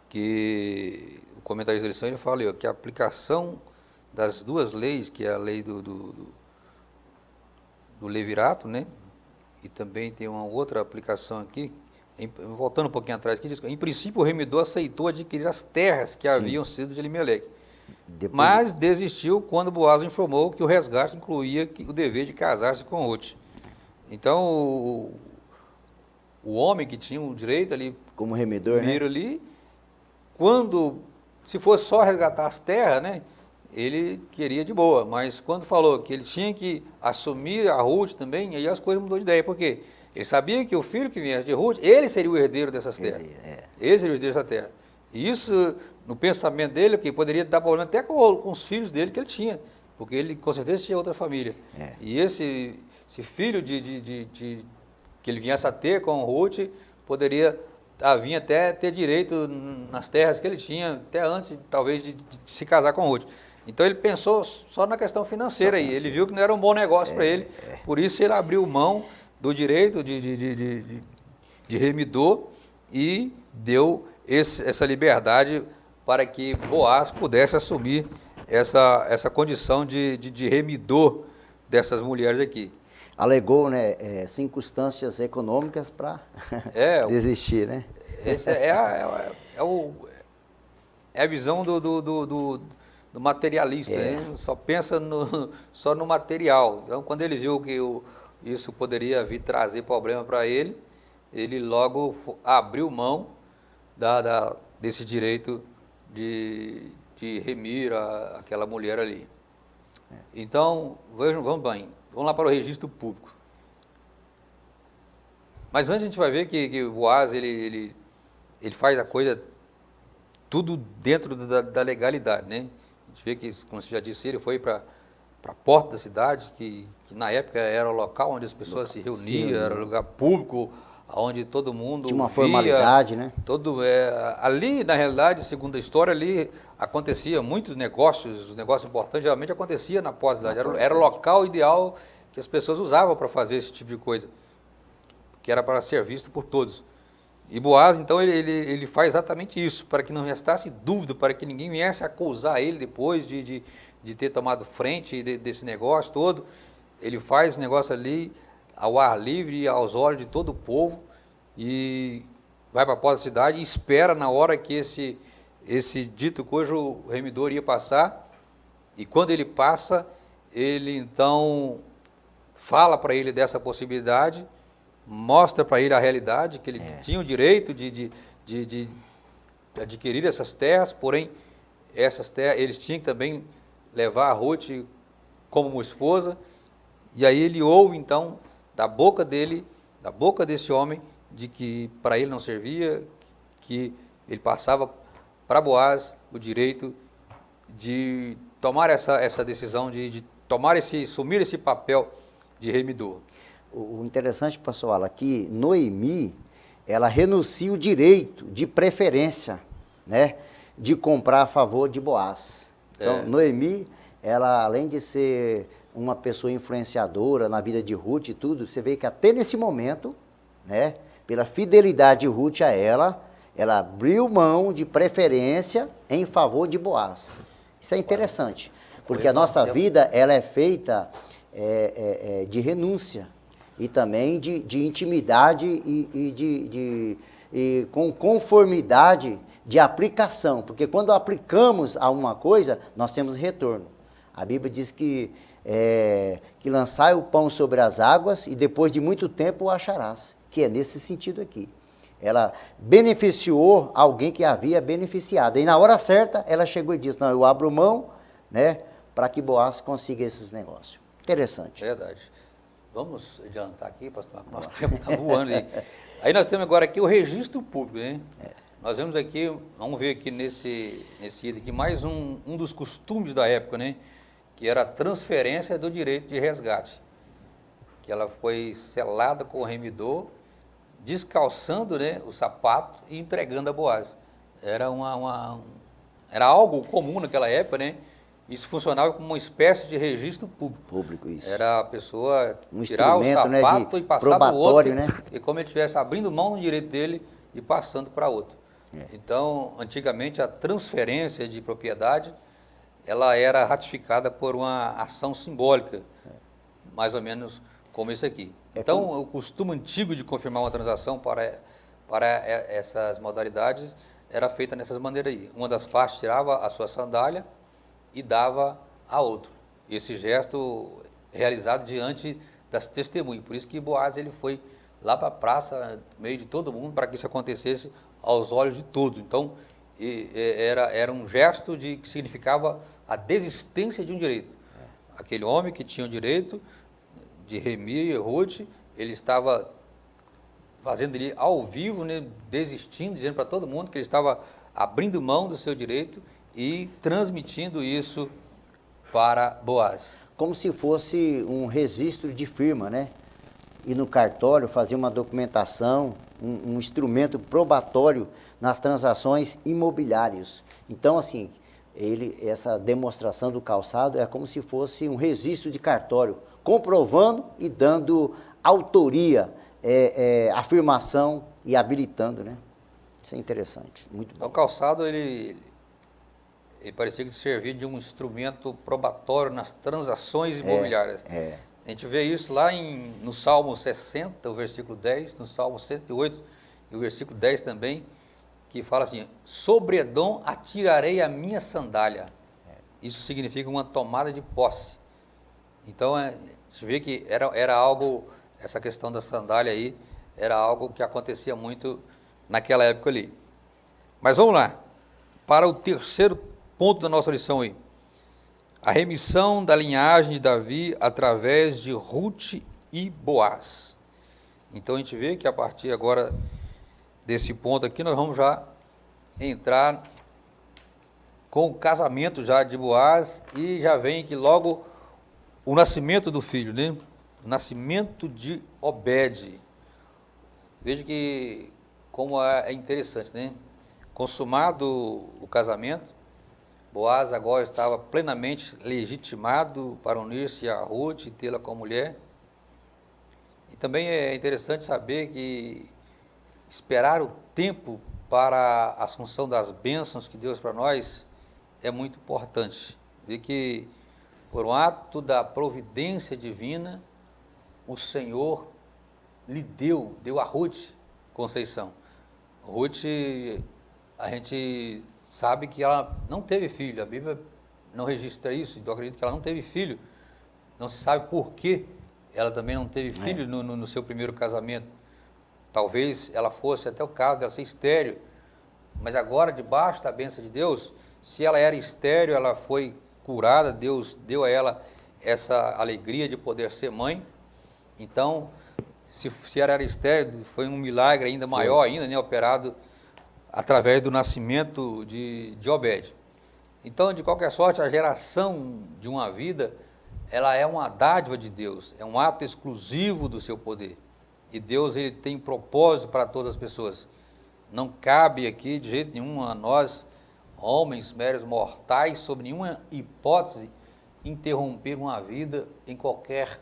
que o comentarista da lição ele fala aí, que a aplicação das duas leis, que é a lei do levirato, né? E também tem uma outra aplicação aqui, voltando um pouquinho atrás, que diz, em princípio o remidor aceitou adquirir as terras que haviam sido de Elimeleque, mas desistiu quando Boaz informou que o resgate incluía o dever de casar-se com Ruth. Então, o homem que tinha o direito ali, como remidor, né? Ali, quando, se fosse só resgatar as terras, né, ele queria de boa, mas quando falou que ele tinha que assumir a Ruth também, aí as coisas mudou de ideia, por quê? Ele sabia que o filho que viesse de Ruth, ele seria o herdeiro dessas terras. Ele seria o herdeiro dessa terra. E isso, no pensamento dele, que poderia dar problema até com os filhos dele que ele tinha, porque ele com certeza tinha outra família. E esse filho que ele viesse a ter com Ruth, poderia vir até ter direito nas terras que ele tinha, até antes, talvez, de se casar com Ruth. Então ele pensou só na questão financeira aí, ele viu que não era um bom negócio para ele, por isso ele abriu mão do direito de remidor e deu essa liberdade para que Boaz pudesse assumir essa condição de remidor dessas mulheres aqui. Alegou, né, circunstâncias econômicas para desistir, né? Essa é a visão do materialista, né? Só pensa só no material. Então, quando ele viu que isso poderia vir trazer problema para ele, ele logo abriu mão desse direito de remir aquela mulher ali. Então, vamos bem, vamos lá para o registro público. Mas antes a gente vai ver que o Boaz, ele faz a coisa tudo dentro da legalidade, né? A gente vê que, como você já disse, ele foi para a porta da cidade, que na época era o local onde as pessoas se reuniam, era um lugar público, onde todo mundo tinha uma formalidade, né? Ali, na realidade, segundo a história, ali acontecia muitos negócios, os negócios importantes geralmente acontecia na porta da cidade, era o local ideal que as pessoas usavam para fazer esse tipo de coisa, que era para ser visto por todos. E Boaz, então, ele faz exatamente isso, para que não restasse dúvida, para que ninguém viesse acusar ele depois de ter tomado frente desse negócio todo. Ele faz esse negócio ali ao ar livre, aos olhos de todo o povo, e vai para a porta da cidade e espera na hora que esse dito cujo remidor ia passar, e quando ele passa, ele então fala para ele dessa possibilidade, mostra para ele a realidade, que ele tinha o direito de adquirir essas terras, porém, essas terras, eles tinham que também levar a Ruth como uma esposa, e aí ele ouve, então, da boca dele, da boca desse homem, de que para ele não servia, que ele passava para Boaz o direito de tomar essa decisão, de assumir esse papel de remidor. O interessante, pastor Alan, aqui, Noemi, ela renuncia o direito de preferência, né, de comprar a favor de Boaz. Então, Noemi, ela, além de ser uma pessoa influenciadora na vida de Ruth e tudo, você vê que até nesse momento, né, pela fidelidade de Ruth a ela abriu mão de preferência em favor de Boaz. Isso é interessante, porque a nossa vida, ela é feita de renúncia, e também de intimidade e com conformidade de aplicação, porque quando aplicamos a uma coisa, nós temos retorno. A Bíblia diz que lançai o pão sobre as águas e depois de muito tempo o acharás, que é nesse sentido aqui. Ela beneficiou alguém que havia beneficiado, e na hora certa ela chegou e disse, não, eu abro mão, né, para que Boaz consiga esses negócios. Interessante. Verdade. Vamos adiantar aqui, pastor, nosso tempo está voando aí. Aí nós temos agora aqui o registro público, né? Nós vemos aqui, vamos ver aqui nesse item aqui, mais um dos costumes da época, né? Que era a transferência do direito de resgate. Que ela foi selada com o remidor, descalçando, né, o sapato e entregando a Boaz. Era algo comum naquela época, né? Isso funcionava como uma espécie de registro público. Isso. Era a pessoa tirar o sapato, né, e passar para o outro, né? E como ele estivesse abrindo mão do direito dele e passando para outro. Então, antigamente, a transferência de propriedade, ela era ratificada por uma ação simbólica, mais ou menos como esse aqui. Então, o costume antigo de confirmar uma transação para essas modalidades era feita dessas maneiras aí. Uma das partes tirava a sua sandália e dava a outro. Esse gesto realizado diante das testemunhas. Por isso que Boaz ele foi lá para a praça, no meio de todo mundo, para que isso acontecesse aos olhos de todos. Então, era um gesto que significava a desistência de um direito. Aquele homem que tinha o direito de remir Ruth, ele estava fazendo ali ao vivo, né, desistindo, dizendo para todo mundo que ele estava abrindo mão do seu direito e transmitindo isso para Boaz. como se fosse um registro de firma, né? Ir no cartório, fazer uma documentação, um instrumento probatório nas transações imobiliárias. Então, assim, essa demonstração do calçado é como se fosse um registro de cartório, comprovando e dando autoria, afirmação e habilitando, né? Isso é interessante, muito bom. O calçado, ele parecia que servia de um instrumento probatório nas transações imobiliárias. A gente vê isso lá no Salmo 60, o versículo 10, no Salmo 108, e o versículo 10 também, que fala assim, sobre Edom atirarei a minha sandália. Isso significa uma tomada de posse. Então, a gente vê que era algo, essa questão da sandália aí, era algo que acontecia muito naquela época ali. Mas vamos lá, para o terceiro ponto da nossa lição aí. A remissão da linhagem de Davi através de Ruth e Boaz. Então a gente vê que a partir agora desse ponto aqui, nós vamos já entrar com o casamento já de Boaz e já vem que logo o nascimento do filho, né? O nascimento de Obed. Veja que como é interessante, né? Consumado o casamento, Boaz agora estava plenamente legitimado para unir-se a Ruth e tê-la como mulher. E também é interessante saber que esperar o tempo para a assunção das bênçãos que Deus para nós é muito importante. Ver que, por um ato da providência divina, o Senhor lhe deu a Ruth Conceição. Ruth, a gente sabe que ela não teve filho, a Bíblia não registra isso, eu acredito que ela não teve filho, não se sabe por que ela também não teve filho no seu primeiro casamento. Talvez ela fosse até o caso dela ser estéril, mas agora, debaixo da bênção de Deus, se ela era estéril, ela foi curada, Deus deu a ela essa alegria de poder ser mãe. Então, se ela era estéril, foi um milagre ainda maior ainda, né, operado através do nascimento de Obed. Então, de qualquer sorte, a geração de uma vida, ela é uma dádiva de Deus, é um ato exclusivo do seu poder. E Deus, ele tem propósito para todas as pessoas. Não cabe aqui, de jeito nenhum, a nós, homens, meros mortais, sob nenhuma hipótese, interromper uma vida em qualquer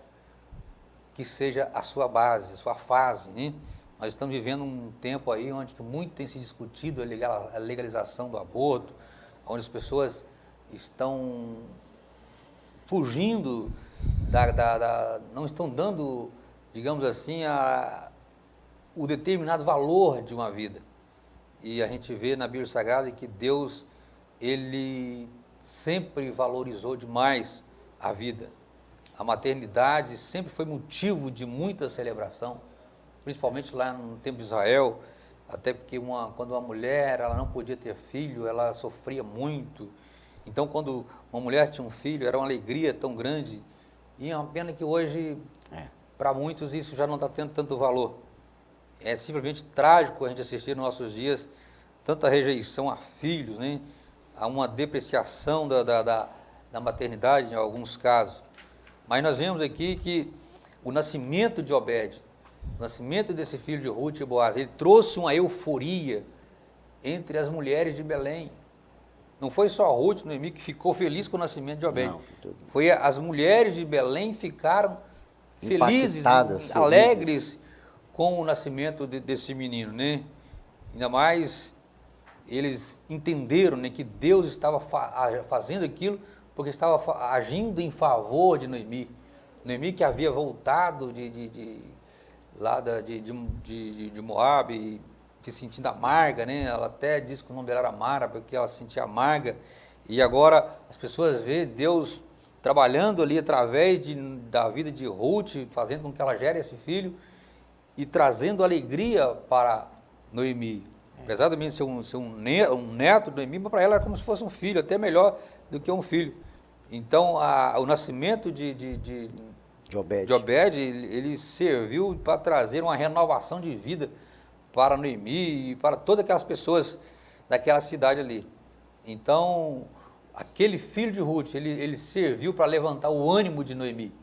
que seja a sua base, a sua fase, né? Nós estamos vivendo um tempo aí onde muito tem se discutido a legalização do aborto, onde as pessoas estão fugindo, não estão dando, digamos assim, o determinado valor de uma vida. E a gente vê na Bíblia Sagrada que Deus, ele sempre valorizou demais a vida. A maternidade sempre foi motivo de muita celebração, principalmente lá no tempo de Israel, até porque quando uma mulher ela não podia ter filho, ela sofria muito. Então, quando uma mulher tinha um filho, era uma alegria tão grande. E é uma pena que hoje, para muitos, isso já não está tendo tanto valor. É simplesmente trágico a gente assistir nos nossos dias tanta rejeição a filhos, né? A uma depreciação da maternidade em alguns casos. Mas nós vemos aqui que o nascimento de Obed, o nascimento desse filho de Ruth e Boaz, ele trouxe uma euforia entre as mulheres de Belém. Não foi só Ruth, Noemi, que ficou feliz com o nascimento de Obed. Foi as mulheres de Belém ficaram felizes, alegres com o nascimento desse menino, né? Ainda mais eles entenderam, né, que Deus estava fazendo aquilo porque estava agindo em favor de Noemi. Noemi que havia voltado de Moabe, se sentindo amarga, né? Ela até disse que o nome dela era Mara, porque ela se sentia amarga. E agora as pessoas veem Deus trabalhando ali através da vida de Ruth, fazendo com que ela gere esse filho e trazendo alegria para Noemi. Apesar de mim ser um neto de Noemi, mas para ela era como se fosse um filho, até melhor do que um filho. Então, o nascimento de Obed, ele serviu para trazer uma renovação de vida para Noemi e para todas aquelas pessoas daquela cidade ali. Então, aquele filho de Ruth, ele serviu para levantar o ânimo de Noemi.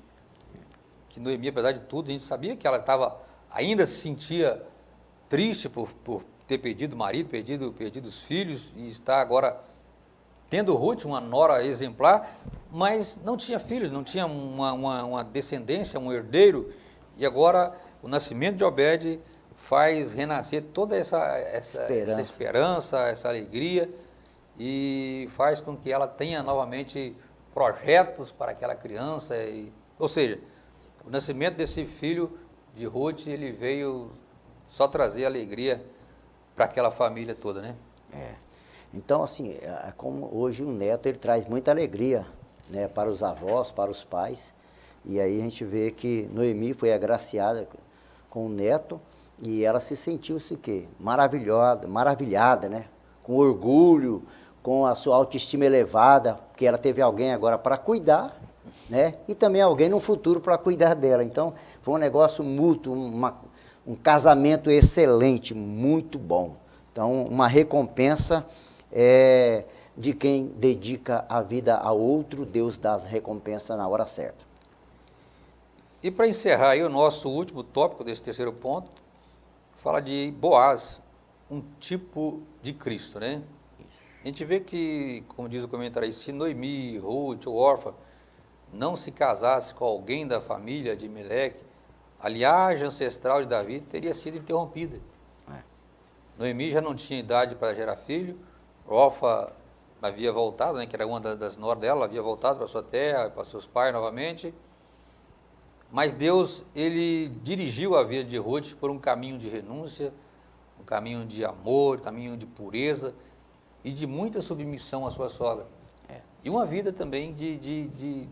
Que Noemi, apesar de tudo, a gente sabia que ela ainda se sentia triste por ter perdido o marido, perdido os filhos, e está agora tendo Ruth, uma nora exemplar, mas não tinha filhos, não tinha uma descendência, um herdeiro, e agora o nascimento de Obed faz renascer toda essa esperança, essa alegria, e faz com que ela tenha novamente projetos para aquela criança. Ou seja, o nascimento desse filho de Ruth, ele veio só trazer alegria para aquela família toda, né? Então, assim, como hoje o neto, ele traz muita alegria, né, para os avós, para os pais. E aí a gente vê que Noemi foi agraciada com o neto e ela se sentiu-se quê? Maravilhada, né? Com orgulho, com a sua autoestima elevada, porque ela teve alguém agora para cuidar, né? E também alguém no futuro para cuidar dela. Então, foi um negócio mútuo, um casamento excelente, muito bom. Então, uma recompensa de quem dedica a vida a outro, Deus dá as recompensas na hora certa. E para encerrar aí o nosso último tópico desse terceiro ponto, fala de Boaz, um tipo de Cristo, né? A gente vê que, como diz o comentário aí, se Noemi, Ruth ou Orfa não se casasse com alguém da família de Meleque, a linhagem ancestral de Davi teria sido interrompida. Noemi já não tinha idade para gerar filho, Orfa havia voltado, né, que era uma das noras dela, havia voltado para sua terra, para seus pais novamente, mas Deus, ele dirigiu a vida de Ruth por um caminho de renúncia, um caminho de amor, um caminho de pureza e de muita submissão à sua sogra. E uma vida também de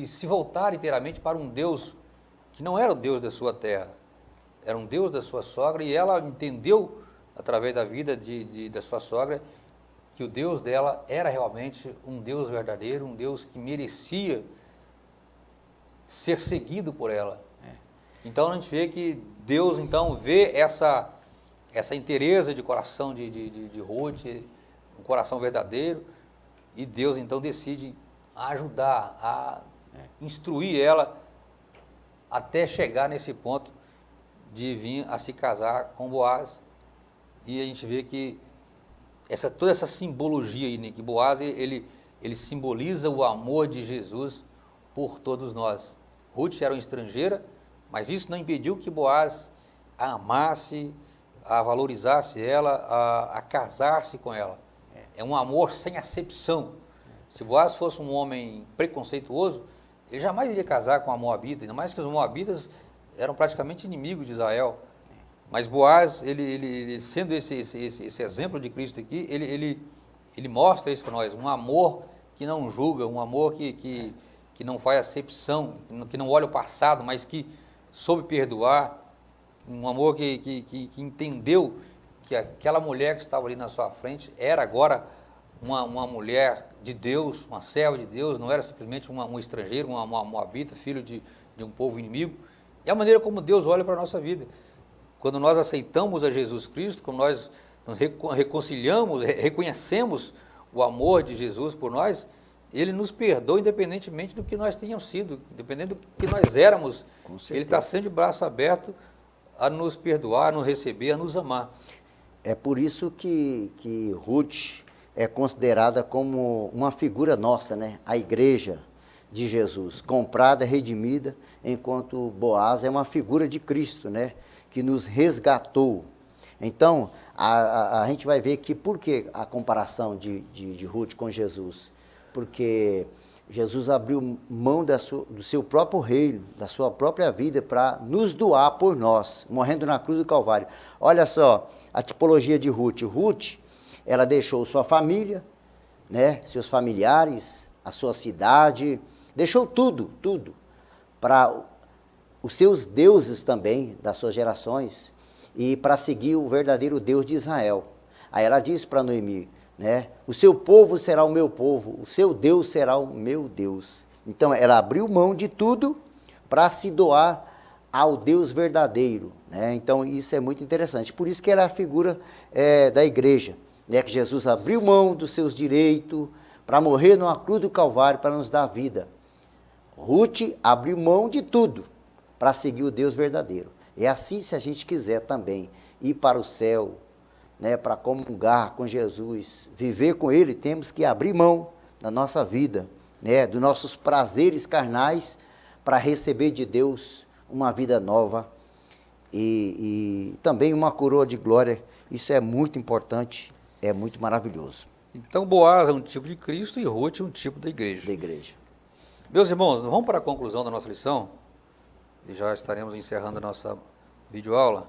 se voltar inteiramente para um Deus que não era o Deus da sua terra, era um Deus da sua sogra, e ela entendeu, através da vida da sua sogra, que o Deus dela era realmente um Deus verdadeiro, um Deus que merecia ser seguido por ela. Então a gente vê que Deus então vê essa inteireza de coração de Ruth, um coração verdadeiro, e Deus então decide ajudar, a instruir ela até chegar nesse ponto de vir a se casar com Boaz. E a gente vê que toda essa simbologia aí, né, que Boaz ele simboliza o amor de Jesus por todos nós. Ruth era uma estrangeira, mas isso não impediu que Boaz a amasse, a valorizasse ela, a casar-se com ela. É um amor sem acepção. Se Boaz fosse um homem preconceituoso, ele jamais iria casar com a Moabita, ainda mais que os Moabitas eram praticamente inimigos de Israel. Mas Boaz, ele sendo esse exemplo de Cristo aqui, ele mostra isso para nós, um amor que não julga, um amor que não faz acepção, que não olha o passado, mas que soube perdoar, um amor que entendeu que aquela mulher que estava ali na sua frente era agora uma mulher de Deus, uma serva de Deus, não era simplesmente um estrangeiro, uma moabita, filho de um povo inimigo. E a maneira como Deus olha para a nossa vida. Quando nós aceitamos a Jesus Cristo, quando nós nos reconciliamos, reconhecemos o amor de Jesus por nós, Ele nos perdoa independentemente do que nós tenhamos sido, independente do que nós éramos. Ele está sempre de braço aberto a nos perdoar, a nos receber, a nos amar. É por isso que Ruth é considerada como uma figura nossa, né? A igreja de Jesus, comprada, redimida, enquanto Boaz é uma figura de Cristo, né? Que nos resgatou. Então, a gente vai ver que por que a comparação de Ruth com Jesus? Porque Jesus abriu mão do seu próprio reino, da sua própria vida, para nos doar por nós, morrendo na cruz do Calvário. Olha só a tipologia de Ruth. Ruth, ela deixou sua família, né, seus familiares, a sua cidade, deixou tudo, para os seus deuses também, das suas gerações, e para seguir o verdadeiro Deus de Israel. Aí ela diz para Noemi, né, o seu povo será o meu povo, o seu Deus será o meu Deus. Então ela abriu mão de tudo para se doar ao Deus verdadeiro, né? Então isso é muito interessante. Por isso que ela é a figura da igreja, né, que Jesus abriu mão dos seus direitos para morrer numa cruz do Calvário para nos dar vida. Ruth abriu mão de tudo para seguir o Deus verdadeiro. É assim, se a gente quiser também ir para o céu, né, para comungar com Jesus, viver com Ele, temos que abrir mão da nossa vida, né, dos nossos prazeres carnais, para receber de Deus uma vida nova e também uma coroa de glória. Isso é muito importante, é muito maravilhoso. Então, Boaz é um tipo de Cristo e Ruth é um tipo da igreja. Da igreja. Meus irmãos, vamos para a conclusão da nossa lição, e já estaremos encerrando a nossa videoaula.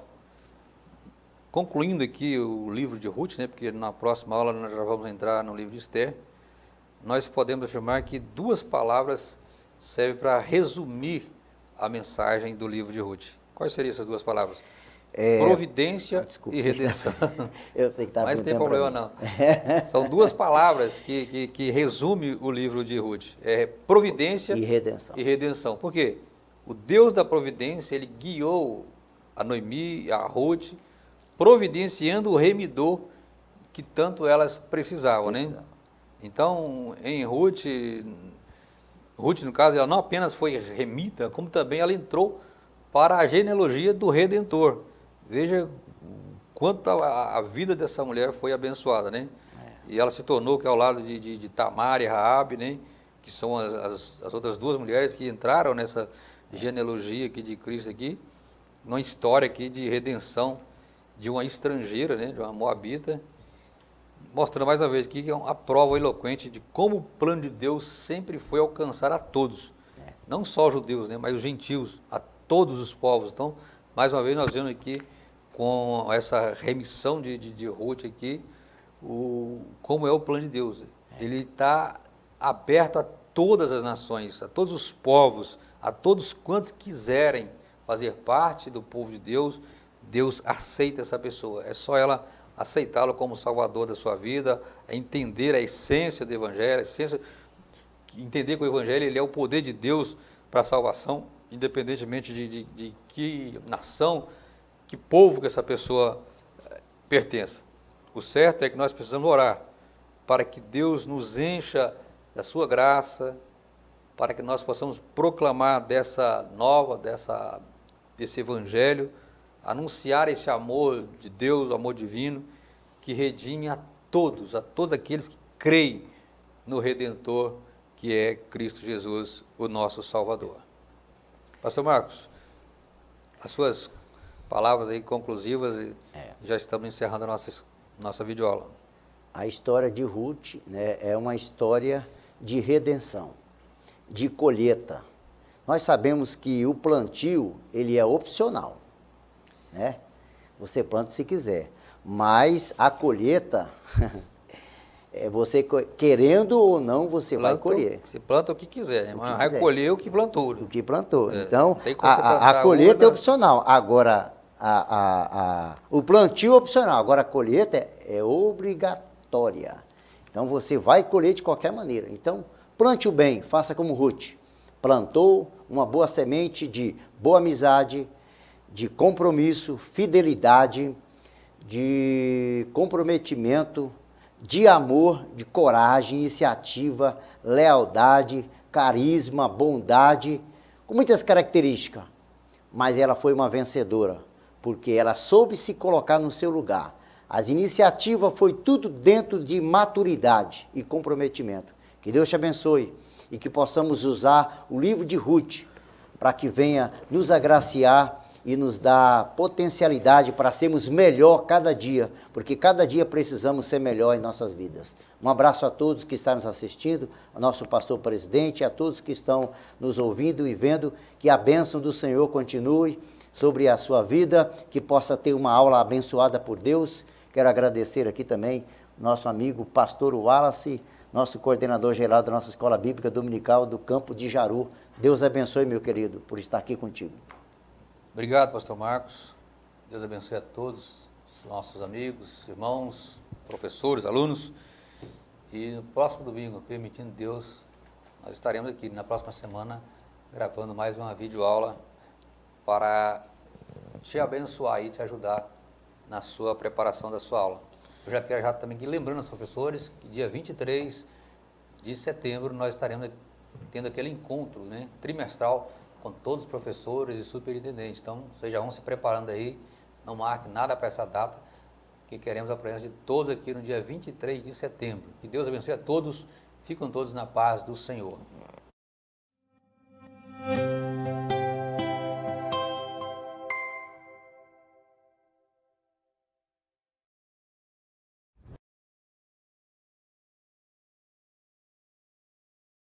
Concluindo aqui o livro de Ruth, né, porque na próxima aula nós já vamos entrar no livro de Esther, nós podemos afirmar que 2 palavras servem para resumir a mensagem do livro de Ruth. Quais seriam essas 2 palavras? Providência e redenção. Eu sei que tá. Mas não tem problema não. São 2 palavras que resumem o livro de Ruth. É providência e redenção. E redenção. Por quê? O Deus da providência, ele guiou a Noemi, a Ruth, providenciando o remidor que tanto elas precisavam, né? Então, em Ruth, no caso, ela não apenas foi remida, como também ela entrou para a genealogia do Redentor. Veja quanto a vida dessa mulher foi abençoada, né? E ela se tornou que ao lado de Tamar e Raabe, né? Que são as outras 2 mulheres que entraram nessa genealogia aqui de Cristo aqui, numa história aqui de redenção de uma estrangeira, né? De uma moabita, mostrando mais uma vez aqui que é uma prova eloquente de como o plano de Deus sempre foi alcançar a todos, não só os judeus, né? Mas os gentios, a todos os povos. Então, mais uma vez nós vemos aqui com essa remissão de Ruth aqui, como é o plano de Deus. Ele está aberto a todas as nações, a todos os povos, a todos quantos quiserem fazer parte do povo de Deus. Deus aceita essa pessoa, é só ela aceitá-lo como Salvador da sua vida, entender a essência do Evangelho, entender que o Evangelho ele é o poder de Deus para a salvação, independentemente de que nação, que povo que essa pessoa pertença. O certo é que nós precisamos orar para que Deus nos encha da sua graça, para que nós possamos proclamar desse Evangelho, anunciar esse amor de Deus, o amor divino, que redime a todos aqueles que creem no Redentor, que é Cristo Jesus, o nosso Salvador. Pastor Marcos, as suas palavras aí conclusivas, já estamos encerrando a nossa videoaula. A história de Ruth, né, é uma história de redenção, de colheita. Nós sabemos que o plantio, ele é opcional, né? Você planta se quiser, mas a colheita, você querendo ou não, você vai colher. Você planta o que quiser, mas vai colher o que plantou. O que plantou. Então, a colheita é opcional. Agora, o plantio é opcional. Agora, a colheita é obrigatória. Então, você vai colher de qualquer maneira. Então, plante o bem, faça como Ruth. Plantou uma boa semente de boa amizade, de compromisso, fidelidade, de comprometimento, de amor, de coragem, iniciativa, lealdade, carisma, bondade, com muitas características. Mas ela foi uma vencedora, porque ela soube se colocar no seu lugar. As iniciativas foi tudo dentro de maturidade e comprometimento. Que Deus te abençoe e que possamos usar o livro de Ruth para que venha nos agraciar e nos dar potencialidade para sermos melhor cada dia, porque cada dia precisamos ser melhor em nossas vidas. Um abraço a todos que estão nos assistindo, ao nosso pastor presidente, a todos que estão nos ouvindo e vendo, que a bênção do Senhor continue sobre a sua vida, que possa ter uma aula abençoada por Deus. Quero agradecer aqui também nosso amigo pastor Wallace, nosso coordenador geral da nossa Escola Bíblica Dominical do Campo de Jaru. Deus abençoe, meu querido, por estar aqui contigo. Obrigado, pastor Marcos. Deus abençoe a todos, os nossos amigos, irmãos, professores, alunos. E no próximo domingo, permitindo Deus, nós estaremos aqui na próxima semana gravando mais uma videoaula para te abençoar e te ajudar na sua preparação da sua aula. Eu já quero também aqui lembrando aos professores que dia 23 de setembro nós estaremos tendo aquele encontro, né, trimestral com todos os professores e superintendentes. Então, vocês já vão se preparando aí, não marque nada para essa data, que queremos a presença de todos aqui no dia 23 de setembro. Que Deus abençoe a todos, ficam todos na paz do Senhor.